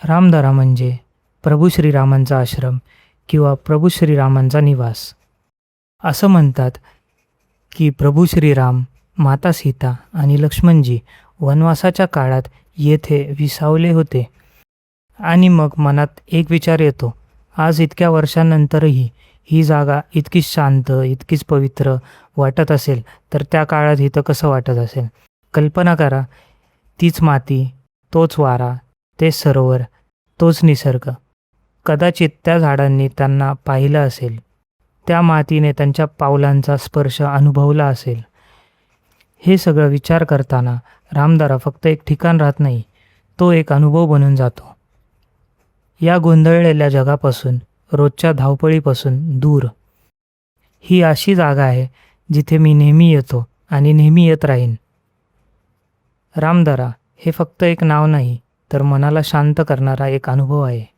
रामदरा म्हणजे प्रभू श्रीरामांचा आश्रम किंवा प्रभू श्रीरामांचा निवास. असं म्हणतात की प्रभू श्रीराम, माता सीता आणि लक्ष्मणजी वनवासाच्या काळात येथे विसावले होते. आणि मग मनात एक विचार येतो, आज इतक्या वर्षांनंतरही ही जागा इतकीच शांत, इतकीच पवित्र वाटत असेल, तर त्या काळात इथं कसं वाटत असेल. कल्पना करा, तीच माती, तोच वारा, तेच सरोवर, तोच निसर्ग. कदाचित त्या झाडांनी त्यांना पाहिलं असेल, त्या मातीने त्यांच्या पावलांचा स्पर्श अनुभवला असेल. हे सगळं विचार करताना रामदरा फक्त एक ठिकाण राहत नाही, तो एक अनुभव बनून जातो. या गोंधळलेल्या जगापासून, रोजच्या धावपळीपासून दूर. ही अशी जागा आहे जिथे मी नेहमी येतो आणि नेहमी येत राहीन. रामदरा हे फक्त एक नाव नाही, तर मनाला शांत करणारा एक अनुभव आहे.